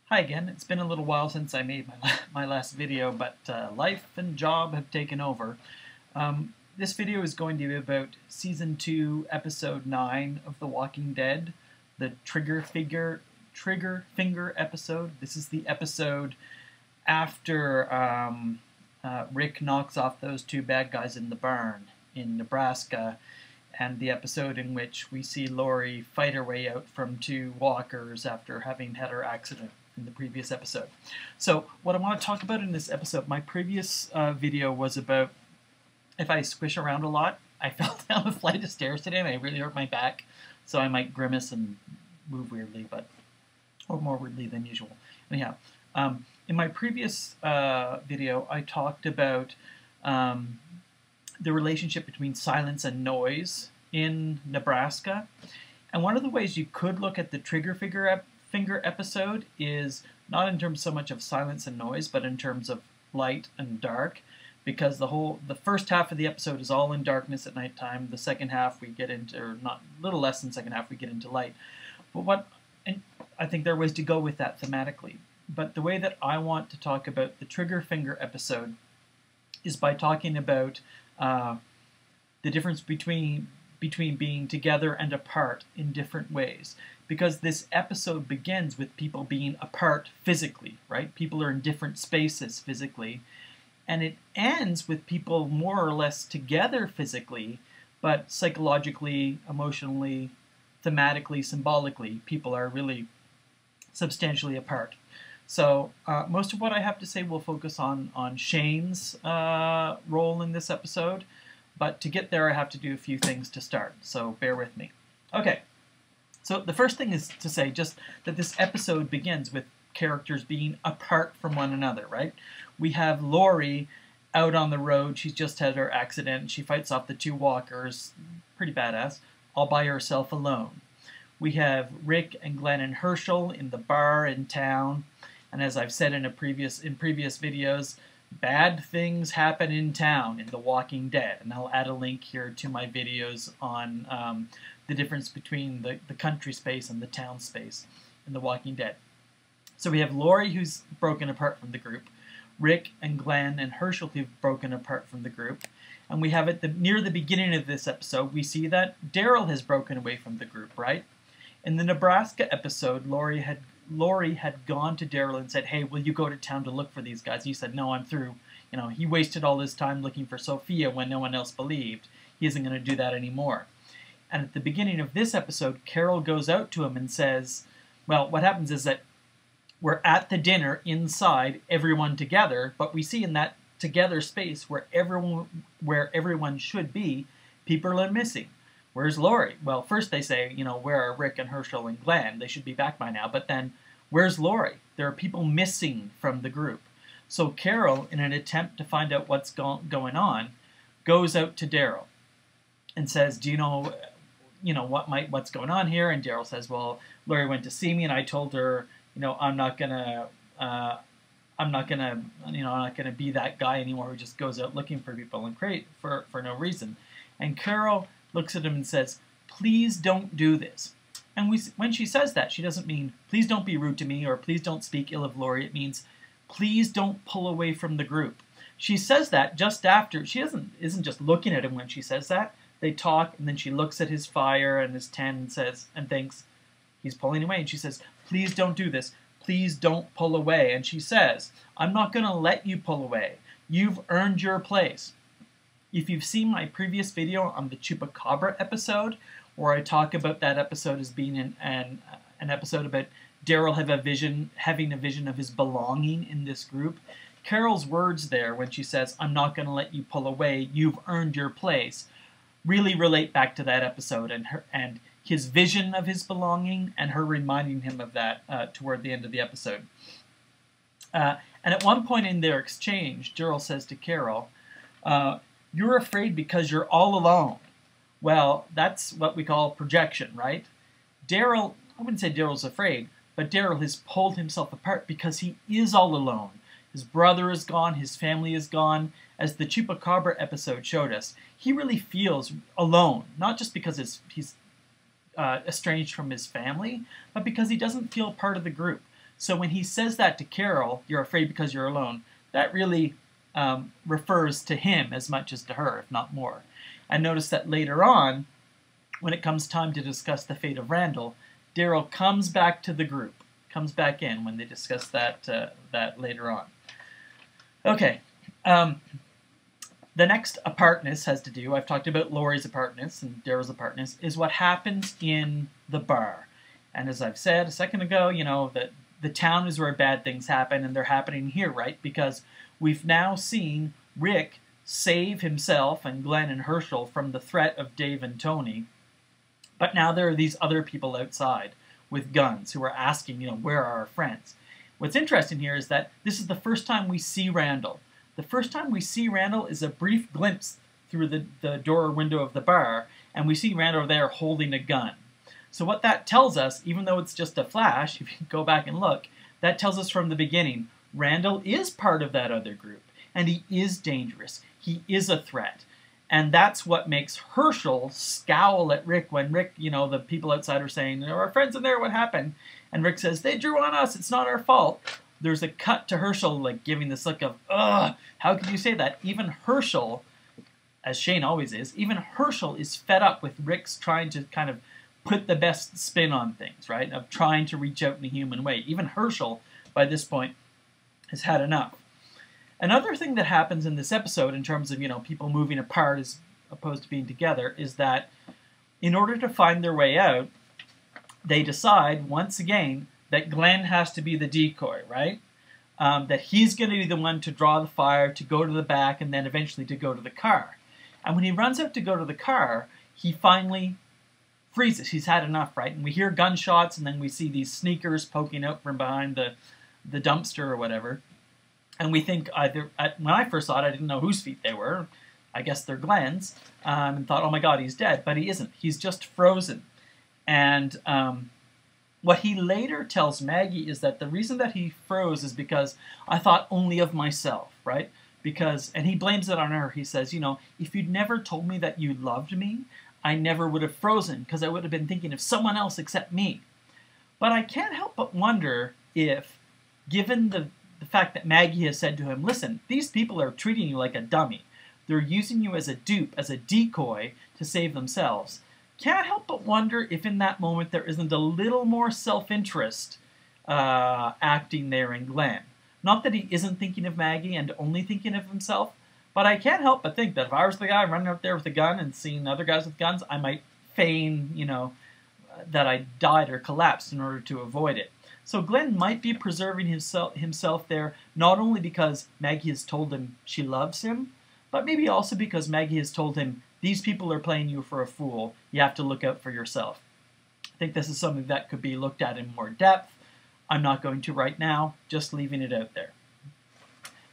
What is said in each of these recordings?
Hi again. It's been a little while since I made my last video, but life and job have taken over. This video is going to be about Season 2, Episode 9 of The Walking Dead, the Triggerfinger episode. This is the episode after Rick knocks off those two bad guys in the barn in Nebraska, and the episode in which we see Lori fight her way out from two walkers after having had her accident in the previous episode. So what I want to talk about in this episode, my previous video was about if I squish around a lot. I fell down a flight of stairs today and I really hurt my back, so I might grimace and move weirdly, or more weirdly than usual. Anyhow, in my previous video I talked about the relationship between silence and noise in Nebraska, and one of the ways you could look at the Triggerfinger episode is not in terms so much of silence and noise, but in terms of light and dark, because the first half of the episode is all in darkness at nighttime. The second half we get into, or not, a little less than second half, we get into light. But and I think there are ways to go with that thematically. But the way that I want to talk about the Triggerfinger episode is by talking about the difference between being together and apart in different ways. Because this episode begins with people being apart physically, right? People are in different spaces physically. And it ends with people more or less together physically, but psychologically, emotionally, thematically, symbolically, people are really substantially apart. So most of what I have to say will focus on Shane's role in this episode, but to get there I have to do a few things to start, so bear with me. Okay, so the first thing is to say just that this episode begins with characters being apart from one another, right? We have Lori out on the road. She's just had her accident and she fights off the two walkers, pretty badass, all by herself alone. We have Rick and Glenn and Herschel in the bar in town, and as I've said in previous videos, bad things happen in town in The Walking Dead, and I'll add a link here to my videos on the difference between the country space and the town space in The Walking Dead. So we have Lori, who's broken apart from the group, Rick and Glenn and Herschel, who've broken apart from the group, and we have near the beginning of this episode, we see that Daryl has broken away from the group, right? In the Nebraska episode, Lori had gone to Daryl and said, "Hey, will you go to town to look for these guys?" And he said, "No, I'm through. You know, he wasted all his time looking for Sophia when no one else believed. He isn't going to do that anymore." And at the beginning of this episode, Carol goes out to him and says, well, what happens is that we're at the dinner inside, everyone together, but we see in that together space where everyone should be, people are missing. Where's Lori? Well, first they say, you know, where are Rick and Herschel and Glenn? They should be back by now. But then, where's Lori? There are people missing from the group. So Carol, in an attempt to find out what's going on, goes out to Daryl and says, "Do you know what's going on here?" And Daryl says, "Well, Lori went to see me, and I told her, you know, I'm not gonna be that guy anymore who just goes out looking for people and for no reason." And Carol looks at him and says, "Please don't do this." And when she says that, she doesn't mean, "Please don't be rude to me," or "Please don't speak ill of Lori." It means, "Please don't pull away from the group." She says that just after, she isn't just looking at him when she says that. They talk, and then she looks at his fire and his tent and thinks he's pulling away. And she says, "Please don't do this. Please don't pull away." And she says, "I'm not going to let you pull away. You've earned your place." If you've seen my previous video on the Chupacabra episode, where I talk about that episode as being an episode about Daryl having a vision of his belonging in this group, Carol's words there when she says, "I'm not going to let you pull away, you've earned your place," really relate back to that episode and his vision of his belonging, and her reminding him of that toward the end of the episode. And at one point in their exchange, Daryl says to Carol, "You're afraid because you're all alone." Well, that's what we call projection, right? Daryl, I wouldn't say Daryl's afraid, but Daryl has pulled himself apart because he is all alone. His brother is gone, his family is gone. As the Chupacabra episode showed us, he really feels alone, not just because he's estranged from his family, but because he doesn't feel part of the group. So when he says that to Carol, you're afraid because you're alone, that really refers to him as much as to her, if not more. And notice that later on, when it comes time to discuss the fate of Randall, Daryl comes back to the group, comes back in when they discuss that, that later on. Okay, the next apartness has to do, I've talked about Laurie's apartness and Daryl's apartness, is what happens in the bar. And as I've said a second ago, you know, that the town is where bad things happen, and they're happening here, right? Because we've now seen Rick save himself and Glenn and Herschel from the threat of Dave and Tony. But now there are these other people outside with guns who are asking, you know, where are our friends? What's interesting here is that this is the first time we see Randall. The first time we see Randall is a brief glimpse through the door or window of the bar, and we see Randall there holding a gun. So what that tells us, even though it's just a flash, if you go back and look, that tells us from the beginning, Randall is part of that other group, and he is dangerous. He is a threat. And that's what makes Herschel scowl at Rick when Rick, you know, the people outside are saying, there are friends in there, what happened? And Rick says, they drew on us, it's not our fault. There's a cut to Herschel, like, giving this look of, ugh, how could you say that? Even Herschel, as Shane always is, even Herschel is fed up with Rick's trying to kind of put the best spin on things, right? Of trying to reach out in a human way. Even Herschel, by this point, has had enough. Another thing that happens in this episode, in terms of, you know, people moving apart as opposed to being together, is that in order to find their way out, they decide, once again, that Glenn has to be the decoy, right? That he's going to be the one to draw the fire, to go to the back, and then eventually to go to the car. And when he runs out to go to the car, he finally freezes. He's had enough, right? And we hear gunshots, and then we see these sneakers poking out from behind the dumpster or whatever. And we think, either when I first saw it, I didn't know whose feet they were. I guess they're Glenn's. And thought, oh my God, he's dead. But he isn't. He's just frozen. And what he later tells Maggie is that the reason that he froze is because I thought only of myself, right? Because, and he blames it on her. He says, you know, if you'd never told me that you loved me, I never would have frozen, because I would have been thinking of someone else except me. But I can't help but wonder if, given the fact that Maggie has said to him, listen, these people are treating you like a dummy. They're using you as a dupe, as a decoy to save themselves. Can't help but wonder if in that moment there isn't a little more self-interest acting there in Glenn. Not that he isn't thinking of Maggie and only thinking of himself, but I can't help but think that if I was the guy running out there with a gun and seeing other guys with guns, I might feign, you know, that I died or collapsed in order to avoid it. So Glenn might be preserving himself there, not only because Maggie has told him she loves him, but maybe also because Maggie has told him, these people are playing you for a fool, you have to look out for yourself. I think this is something that could be looked at in more depth. I'm not going to right now, just leaving it out there.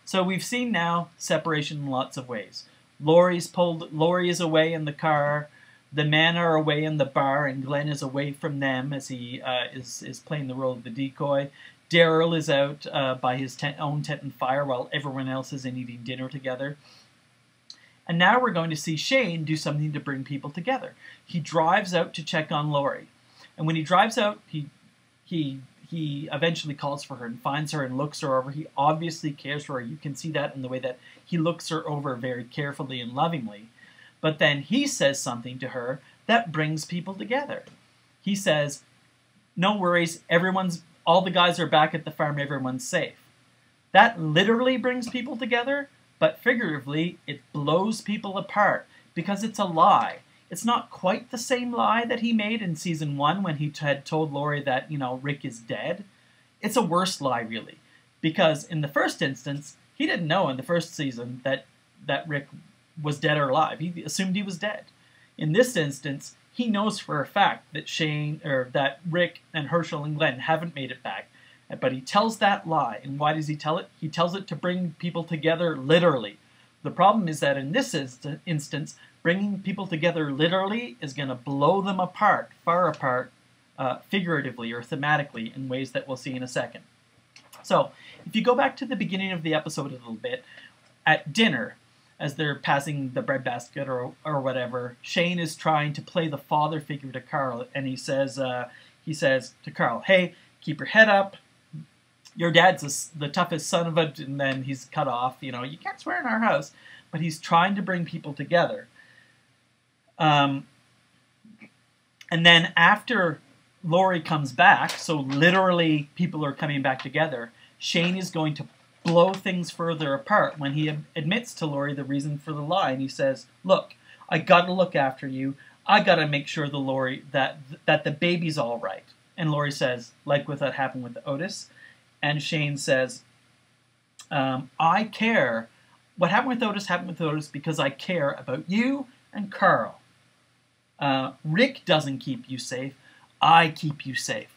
So we've seen now separation in lots of ways. Laurie is away in the car, the men are away in the bar, and Glenn is away from them as he is playing the role of the decoy. Daryl is out by his own tent and fire while everyone else is in eating dinner together. And now we're going to see Shane do something to bring people together. He drives out to check on Laurie. And when he drives out, he eventually calls for her and finds her and looks her over. He obviously cares for her. You can see that in the way that he looks her over very carefully and lovingly. But then he says something to her that brings people together. He says, no worries, all the guys are back at the farm, everyone's safe. That literally brings people together, but figuratively, it blows people apart because it's a lie. It's not quite the same lie that he made in season 1 when he had told Laurie that, you know, Rick is dead. It's a worse lie, really, because in the first instance, he didn't know in the first season that Rick was dead or alive. He assumed he was dead. In this instance, he knows for a fact that Rick and Herschel and Glenn haven't made it back. But he tells that lie. And why does he tell it? He tells it to bring people together literally. The problem is that in this instance, bringing people together literally is going to blow them apart, far apart, figuratively or thematically in ways that we'll see in a second. So, if you go back to the beginning of the episode a little bit, at dinner, as they're passing the breadbasket or whatever, Shane is trying to play the father figure to Carl, and he says to Carl, hey, keep your head up, your dad's the toughest son of a, and then he's cut off. You know, you can't swear in our house. But he's trying to bring people together. And then after Laurie comes back, so literally people are coming back together, Shane is going to blow things further apart when he admits to Laurie the reason for the lie. And he says, look, I got to look after you. I got to make sure that the baby's all right. And Laurie says, like what that happened with Otis. And Shane says, I care. What happened with Otis because I care about you and Carl. Rick doesn't keep you safe. I keep you safe.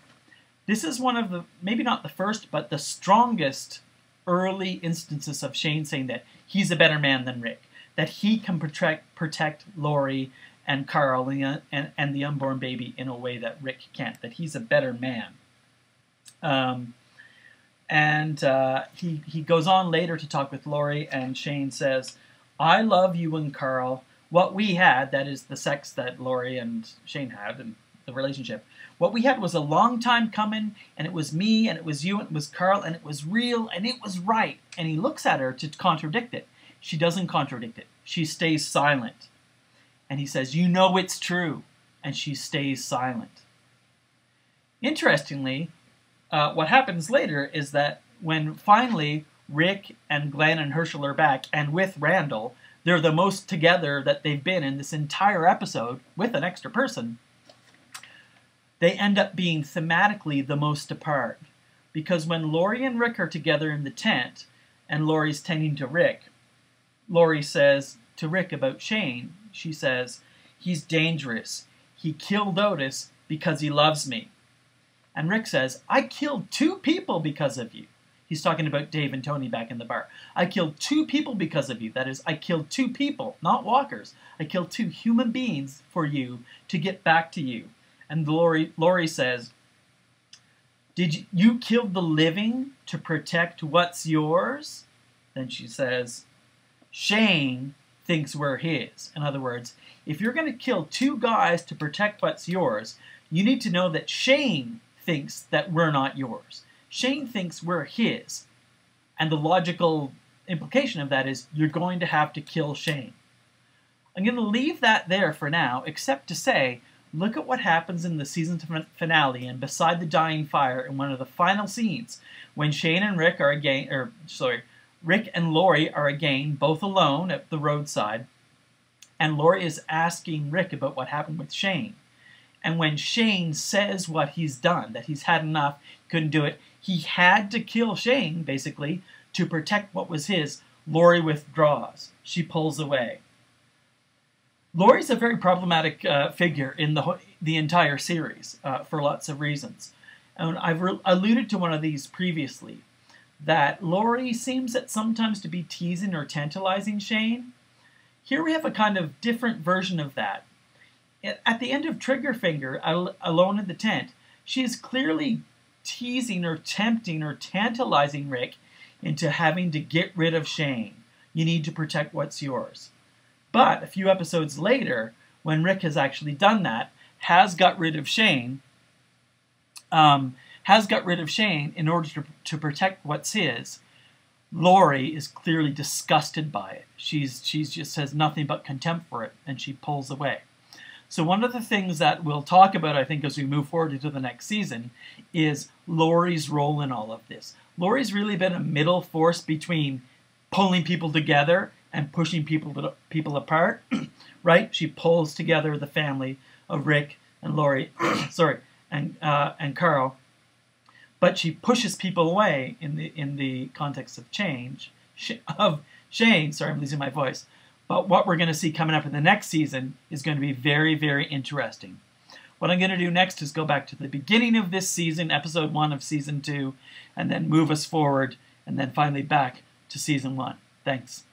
This is one of the, maybe not the first, but the strongest early instances of Shane saying that he's a better man than Rick, that he can protect Laurie and Carl and the unborn baby in a way that Rick can't, that he's a better man. He goes on later to talk with Laurie, and Shane says, I love you and Carl. What we had, that is the sex that Laurie and Shane had and the relationship, what we had was a long time coming, and it was me, and it was you, and it was Carl, and it was real, and it was right. And he looks at her to contradict it. She doesn't contradict it. She stays silent. And he says, you know it's true. And she stays silent. Interestingly, what happens later is that when finally Rick and Glenn and Herschel are back, and with Randall, they're the most together that they've been in this entire episode with an extra person, they end up being thematically the most apart. Because when Laurie and Rick are together in the tent, and Laurie's tending to Rick, Laurie says to Rick about Shane, she says, he's dangerous. He killed Otis because he loves me. And Rick says, I killed 2 people because of you. He's talking about Dave and Tony back in the bar. I killed 2 people because of you. That is, I killed 2 people, not walkers. I killed 2 human beings for you to get back to you. And Laurie says, did you kill the living to protect what's yours? Then she says, Shane thinks we're his. In other words, if you're going to kill 2 guys to protect what's yours, you need to know that Shane thinks that we're not yours. Shane thinks we're his. And the logical implication of that is you're going to have to kill Shane. I'm going to leave that there for now, except to say, look at what happens in the season finale and beside the dying fire in one of the final scenes when Shane and Rick are again, Rick and Laurie are again both alone at the roadside, and Laurie is asking Rick about what happened with Shane. And when Shane says what he's done, that he's had enough, couldn't do it, he had to kill Shane, basically, to protect what was his, Laurie withdraws. She pulls away. Laurie's a very problematic figure in the entire series for lots of reasons. And I've alluded to one of these previously, that Laurie seems at sometimes to be teasing or tantalizing Shane. Here we have a kind of different version of that. At the end of Triggerfinger, alone in the tent, she is clearly teasing or tempting or tantalizing Rick into having to get rid of Shane. You need to protect what's yours. But a few episodes later, when Rick has actually done that, has got rid of Shane in order to protect what's his, Laurie is clearly disgusted by it. She just has nothing but contempt for it, and she pulls away. So one of the things that we'll talk about, I think, as we move forward into the next season, is Laurie's role in all of this. Laurie's really been a middle force between pulling people together and pushing people apart, right? She pulls together the family of Rick and Laurie, and Carl, but she pushes people away in the context of Shane. Sorry, I'm losing my voice. But what we're going to see coming up in the next season is going to be very, very interesting. What I'm going to do next is go back to the beginning of this season, episode 1 of season 2, and then move us forward, and then finally back to season 1. Thanks.